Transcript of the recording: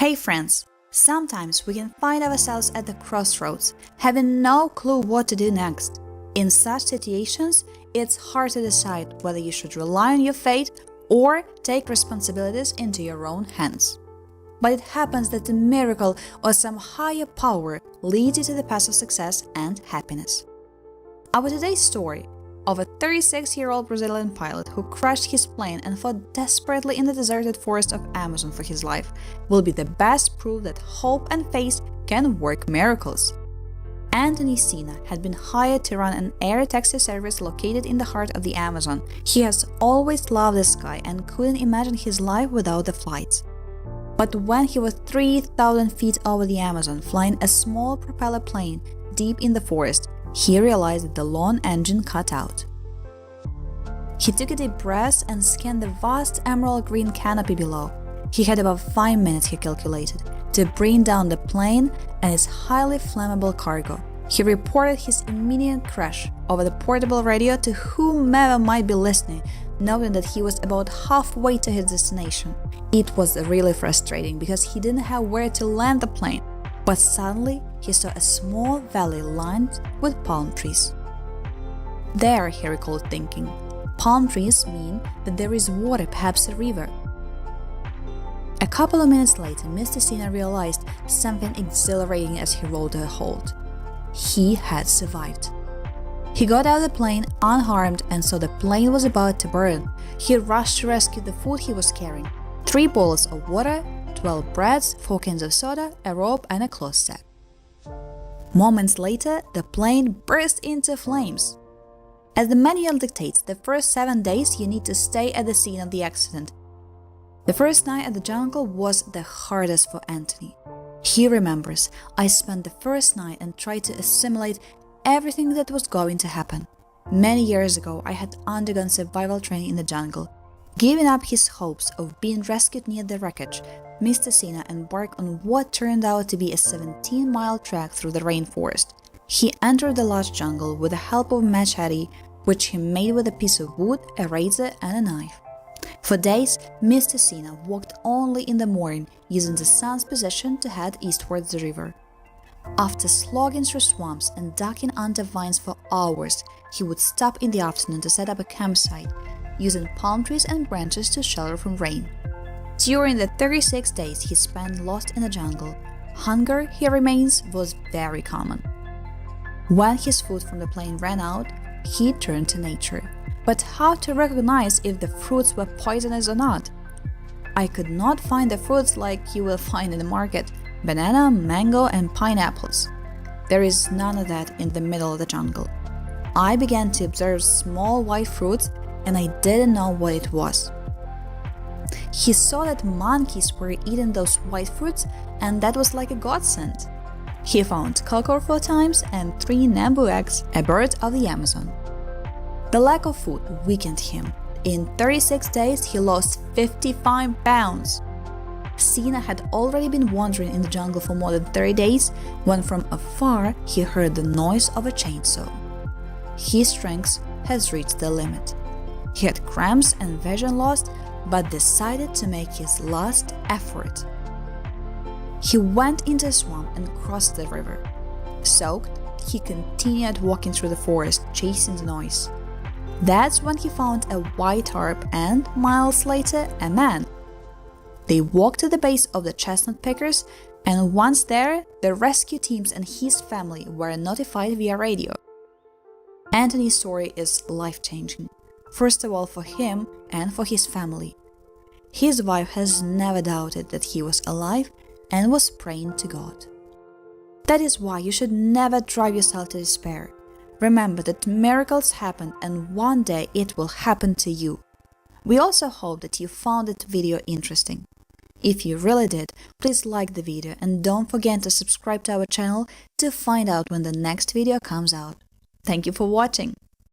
Hey friends, sometimes we can find ourselves at the crossroads, having no clue what to do next. In such situations, it's hard to decide whether you should rely on your fate or take responsibilities into your own hands. But it happens that a miracle or some higher power leads you to the path of success and happiness. Our today's story of a 36-year-old Brazilian pilot who crashed his plane and fought desperately in the deserted forest of Amazon for his life will be the best proof that hope and faith can work miracles. Anthony Sena had been hired to run an air taxi service located in the heart of the Amazon. He has always loved the sky and couldn't imagine his life without the flights. But when he was 3,000 feet over the Amazon, flying a small propeller plane deep in the forest, he realized that the lone engine cut out. He took a deep breath and scanned the vast emerald green canopy below. He had about 5 minutes, he calculated, to bring down the plane and its highly flammable cargo. He reported his immediate crash over the portable radio to whomever might be listening, noting that he was about halfway to his destination. It was really frustrating because he didn't have where to land the plane. But suddenly, he saw a small valley lined with palm trees. There, he recalled thinking, palm trees mean that there is water, perhaps a river. A couple of minutes later, Mr. Sena realized something exhilarating as he rolled to a halt. He had survived. He got out of the plane unharmed and saw the plane was about to burn. He rushed to rescue the food he was carrying: 3 bottles of water, 12 breads, 4 cans of soda, a rope and a cloth sack. Moments later, the plane burst into flames. As the manual dictates, the first 7 days you need to stay at the scene of the accident. The first night at the jungle was the hardest for Anthony. He remembers, I spent the first night and tried to assimilate everything that was going to happen. Many years ago, I had undergone survival training in the jungle. Giving up his hopes of being rescued near the wreckage, Mr. Sena embarked on what turned out to be a 17-mile trek through the rainforest. He entered the large jungle with the help of a machete, which he made with a piece of wood, a razor and a knife. For days, Mr. Sena walked only in the morning, using the sun's position to head eastwards the river. After slogging through swamps and ducking under vines for hours, he would stop in the afternoon to set up a campsite, using palm trees and branches to shelter from rain. During the 36 days he spent lost in the jungle, hunger, he remains, was very common. When his food from the plane ran out, he turned to nature. But how to recognize if the fruits were poisonous or not? I could not find the fruits like you will find in the market: banana, mango and pineapples. There is none of that in the middle of the jungle. I began to observe small white fruits and I didn't know what it was. He saw that monkeys were eating those white fruits and that was like a godsend. He found cocoa 4 times and 3 nambu eggs, a bird of the Amazon. The lack of food weakened him. In 36 days, he lost 55 pounds. Sena had already been wandering in the jungle for more than 30 days when from afar he heard the noise of a chainsaw. His strength has reached the limit. He had cramps and vision loss, but decided to make his last effort. He went into a swamp and crossed the river. Soaked, he continued walking through the forest, chasing the noise. That's when he found a white tarp and, miles later, a man. They walked to the base of the chestnut pickers, and once there, the rescue teams and his family were notified via radio. Anthony's story is life-changing, first of all for him and for his family. His wife has never doubted that he was alive and was praying to God. That is why you should never drive yourself to despair. Remember that miracles happen and one day it will happen to you. We also hope that you found this video interesting. If you really did, please like the video and don't forget to subscribe to our channel to find out when the next video comes out. Thank you for watching.